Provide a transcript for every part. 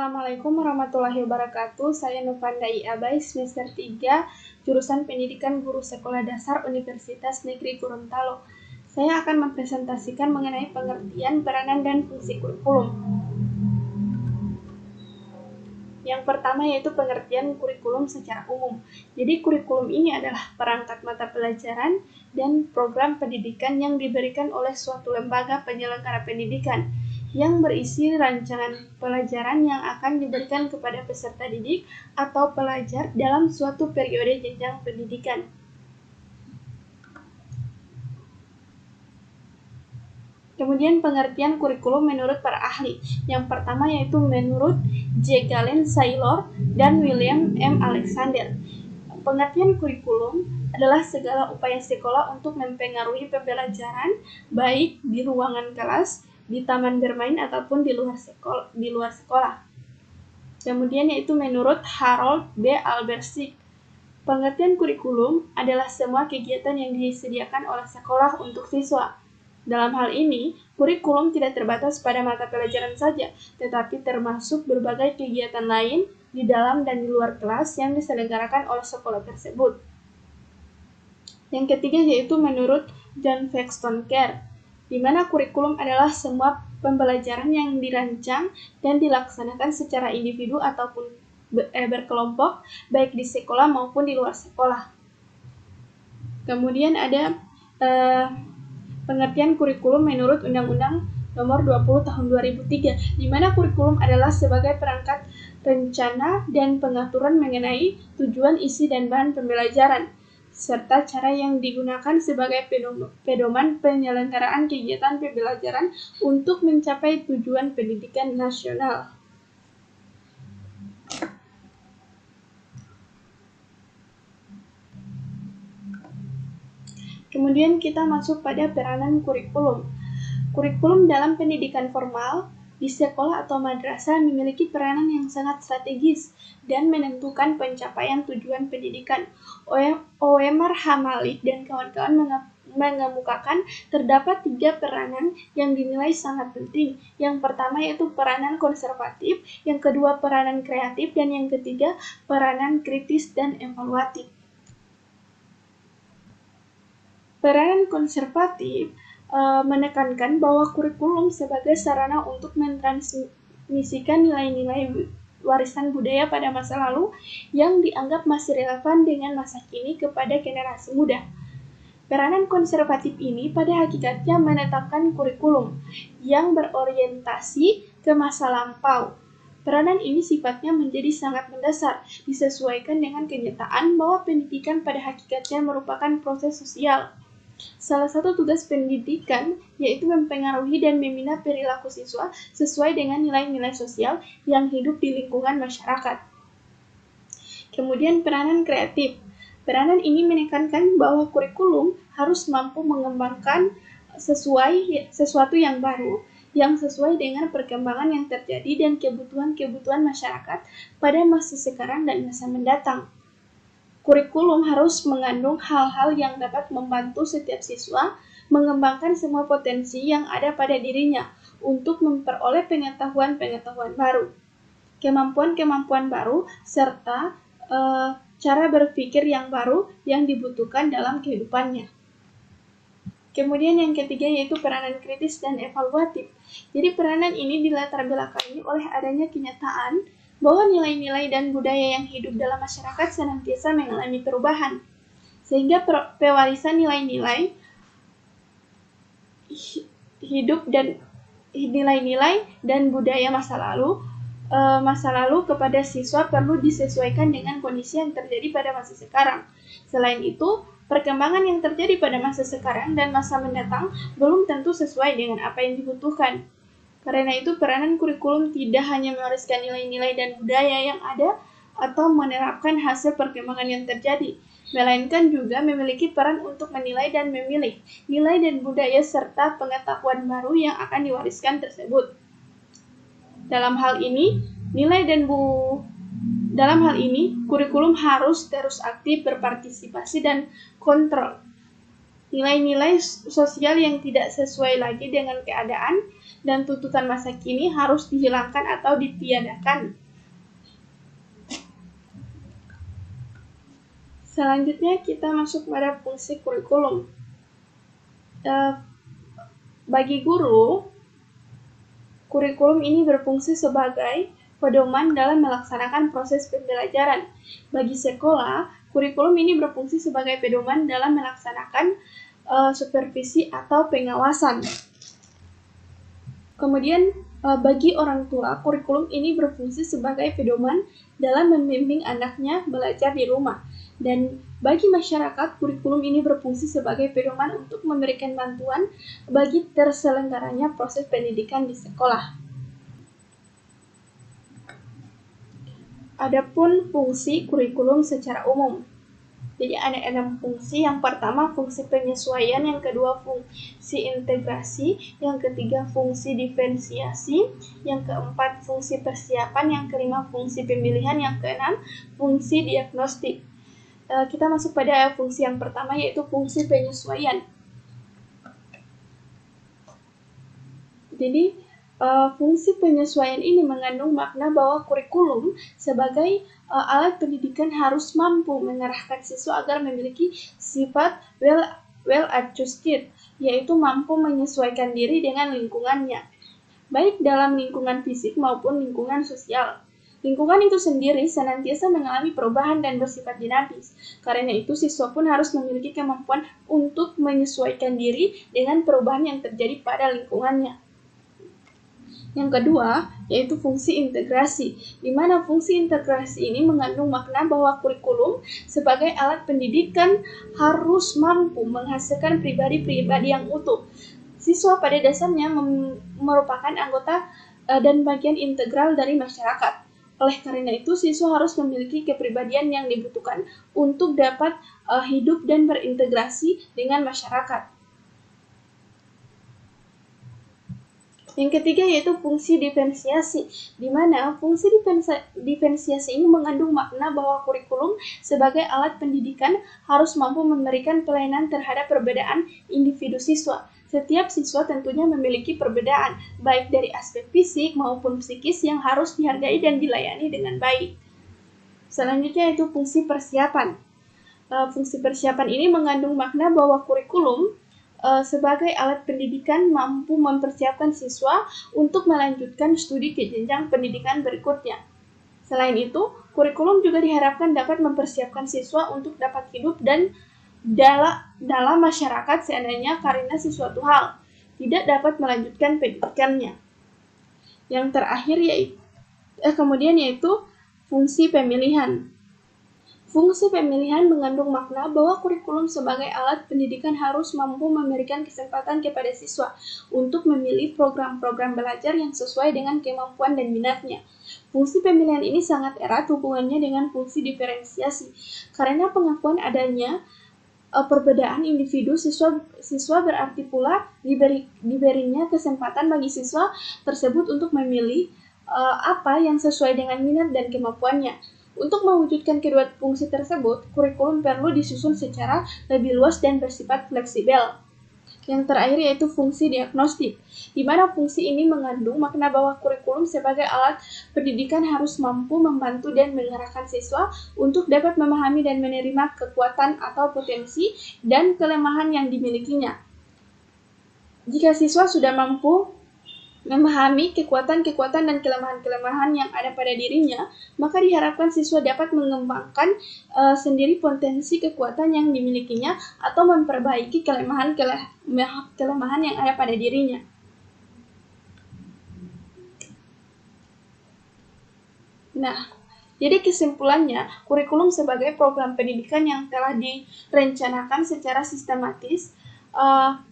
Assalamualaikum warahmatullahi wabarakatuh. Saya Nufanda Abai, semester 3, jurusan Pendidikan Guru Sekolah Dasar Universitas Negeri Gorontalo. Saya akan mempresentasikan mengenai pengertian, peranan, dan fungsi kurikulum. Yang pertama yaitu pengertian kurikulum secara umum. Jadi kurikulum ini adalah perangkat mata pelajaran dan program pendidikan yang diberikan oleh suatu lembaga penyelenggara pendidikan yang berisi rancangan pelajaran yang akan diberikan kepada peserta didik atau pelajar dalam suatu periode jenjang pendidikan. Kemudian pengertian kurikulum menurut para ahli. Yang pertama yaitu menurut J. Galen Saylor dan William M. Alexander. Pengertian kurikulum adalah segala upaya sekolah untuk mempengaruhi pembelajaran baik di ruangan kelas, di taman bermain ataupun di luar sekolah. Kemudian yaitu menurut Harold B. Albersig. Pengertian kurikulum adalah semua kegiatan yang disediakan oleh sekolah untuk siswa. Dalam hal ini, kurikulum tidak terbatas pada mata pelajaran saja, tetapi termasuk berbagai kegiatan lain di dalam dan di luar kelas yang diselenggarakan oleh sekolah tersebut. Yang ketiga yaitu menurut John Paxton Kerr, di mana kurikulum adalah semua pembelajaran yang dirancang dan dilaksanakan secara individu ataupun berkelompok, baik di sekolah maupun di luar sekolah. Kemudian ada pengertian kurikulum menurut Undang-Undang Nomor 20 Tahun 2003, di mana kurikulum adalah sebagai perangkat rencana dan pengaturan mengenai tujuan, isi, dan bahan pembelajaran, serta cara yang digunakan sebagai pedoman penyelenggaraan kegiatan pembelajaran untuk mencapai tujuan pendidikan nasional. Kemudian kita masuk pada peranan kurikulum. Kurikulum dalam pendidikan formal di sekolah atau madrasah memiliki peranan yang sangat strategis dan menentukan pencapaian tujuan pendidikan. Oemar Hamalik dan kawan-kawan mengemukakan terdapat 3 peranan yang dinilai sangat penting. Yang pertama yaitu peranan konservatif, yang kedua peranan kreatif, dan yang ketiga peranan kritis dan evaluatif. Peranan konservatif menekankan bahwa kurikulum sebagai sarana untuk mentransmisikan nilai-nilai warisan budaya pada masa lalu yang dianggap masih relevan dengan masa kini kepada generasi muda. Peranan konservatif ini pada hakikatnya menetapkan kurikulum yang berorientasi ke masa lampau. Peranan ini sifatnya menjadi sangat mendasar, disesuaikan dengan kenyataan bahwa pendidikan pada hakikatnya merupakan proses sosial. Salah satu tugas pendidikan yaitu mempengaruhi dan membina perilaku siswa sesuai dengan nilai-nilai sosial yang hidup di lingkungan masyarakat. Kemudian peranan kreatif. Peranan ini menekankan bahwa kurikulum harus mampu mengembangkan sesuatu yang baru, yang sesuai dengan perkembangan yang terjadi dan kebutuhan-kebutuhan masyarakat pada masa sekarang dan masa mendatang. Kurikulum harus mengandung hal-hal yang dapat membantu setiap siswa mengembangkan semua potensi yang ada pada dirinya untuk memperoleh pengetahuan-pengetahuan baru, kemampuan-kemampuan baru, serta cara berpikir yang baru yang dibutuhkan dalam kehidupannya. Kemudian yang ketiga yaitu peranan kritis dan evaluatif. Jadi peranan ini dilatar belakangi oleh adanya kenyataan bahwa nilai-nilai dan budaya yang hidup dalam masyarakat senantiasa mengalami perubahan, sehingga pewarisan nilai-nilai hidup dan nilai-nilai dan budaya masa lalu kepada siswa perlu disesuaikan dengan kondisi yang terjadi pada masa sekarang. Selain itu, perkembangan yang terjadi pada masa sekarang dan masa mendatang belum tentu sesuai dengan apa yang dibutuhkan. Karena itu, peranan kurikulum tidak hanya mewariskan nilai-nilai dan budaya yang ada atau menerapkan hasil perkembangan yang terjadi, melainkan juga memiliki peran untuk menilai dan memilih nilai dan budaya serta pengetahuan baru yang akan diwariskan tersebut. Dalam hal ini, kurikulum harus terus aktif berpartisipasi dan kontrol. Nilai-nilai sosial yang tidak sesuai lagi dengan keadaan dan tuntutan masa kini harus dihilangkan atau ditiadakan. Selanjutnya kita masuk pada fungsi kurikulum. Bagi guru, kurikulum ini berfungsi sebagai pedoman dalam melaksanakan proses pembelajaran. Bagi sekolah, kurikulum ini berfungsi sebagai pedoman dalam melaksanakan supervisi atau pengawasan. Kemudian bagi orang tua, kurikulum ini berfungsi sebagai pedoman dalam membimbing anaknya belajar di rumah. Dan bagi masyarakat, kurikulum ini berfungsi sebagai pedoman untuk memberikan bantuan bagi terselenggaranya proses pendidikan di sekolah. Adapun fungsi kurikulum secara umum. Jadi ada 6 fungsi. Yang pertama fungsi penyesuaian, yang kedua fungsi integrasi, yang ketiga fungsi diferensiasi, yang keempat fungsi persiapan, yang kelima fungsi pemilihan, yang keenam fungsi diagnostik. Kita masuk pada fungsi yang pertama, yaitu fungsi penyesuaian. Jadi fungsi penyesuaian ini mengandung makna bahwa kurikulum sebagai alat pendidikan harus mampu mengarahkan siswa agar memiliki sifat well adjusted, yaitu mampu menyesuaikan diri dengan lingkungannya, baik dalam lingkungan fisik maupun lingkungan sosial. Lingkungan itu sendiri senantiasa mengalami perubahan dan bersifat dinamis. Karena itu, siswa pun harus memiliki kemampuan untuk menyesuaikan diri dengan perubahan yang terjadi pada lingkungannya. Yang kedua, yaitu fungsi integrasi, di mana fungsi integrasi ini mengandung makna bahwa kurikulum sebagai alat pendidikan harus mampu menghasilkan pribadi-pribadi yang utuh. Siswa pada dasarnya merupakan anggota dan bagian integral dari masyarakat. Oleh karena itu, siswa harus memiliki kepribadian yang dibutuhkan untuk dapat hidup dan berintegrasi dengan masyarakat. Yang ketiga yaitu fungsi diferensiasi, di mana fungsi diferensiasi ini mengandung makna bahwa kurikulum sebagai alat pendidikan harus mampu memberikan pelayanan terhadap perbedaan individu siswa. Setiap siswa tentunya memiliki perbedaan, baik dari aspek fisik maupun psikis yang harus dihargai dan dilayani dengan baik. Selanjutnya yaitu fungsi persiapan. Fungsi persiapan ini mengandung makna bahwa kurikulum sebagai alat pendidikan mampu mempersiapkan siswa untuk melanjutkan studi ke jenjang pendidikan berikutnya. Selain itu, kurikulum juga diharapkan dapat mempersiapkan siswa untuk dapat hidup dan dalam masyarakat seandainya karena sesuatu hal tidak dapat melanjutkan pendidikannya. Yang terakhir yaitu fungsi pemilihan. Fungsi pemilihan mengandung makna bahwa kurikulum sebagai alat pendidikan harus mampu memberikan kesempatan kepada siswa untuk memilih program-program belajar yang sesuai dengan kemampuan dan minatnya. Fungsi pemilihan ini sangat erat hubungannya dengan fungsi diferensiasi, karena pengakuan adanya perbedaan individu siswa berarti pula diberinya kesempatan bagi siswa tersebut untuk memilih apa yang sesuai dengan minat dan kemampuannya. Untuk mewujudkan kedua fungsi tersebut, kurikulum perlu disusun secara lebih luas dan bersifat fleksibel. Yang terakhir yaitu fungsi diagnostik, di mana fungsi ini mengandung makna bahwa kurikulum sebagai alat pendidikan harus mampu membantu dan mengarahkan siswa untuk dapat memahami dan menerima kekuatan atau potensi dan kelemahan yang dimilikinya. Jika siswa sudah mampu memahami kekuatan-kekuatan dan kelemahan-kelemahan yang ada pada dirinya, maka diharapkan siswa dapat mengembangkan sendiri potensi kekuatan yang dimilikinya atau memperbaiki kelemahan yang ada pada dirinya. Nah, jadi kesimpulannya, kurikulum sebagai program pendidikan yang telah direncanakan secara sistematis,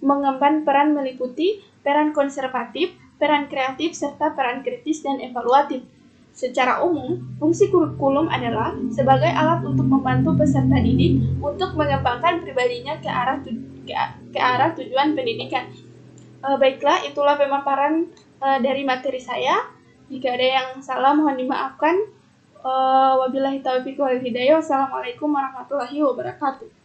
mengemban peran meliputi peran konservatif, peran kreatif, serta peran kritis dan evaluatif. Secara umum, fungsi kurikulum adalah sebagai alat untuk membantu peserta didik untuk mengembangkan pribadinya ke arah tujuan pendidikan. Baiklah, itulah pemaparan dari materi saya. Jika ada yang salah, mohon dimaafkan. Wabillahi taufiq wal hidayah. Wassalamualaikum warahmatullahi wabarakatuh.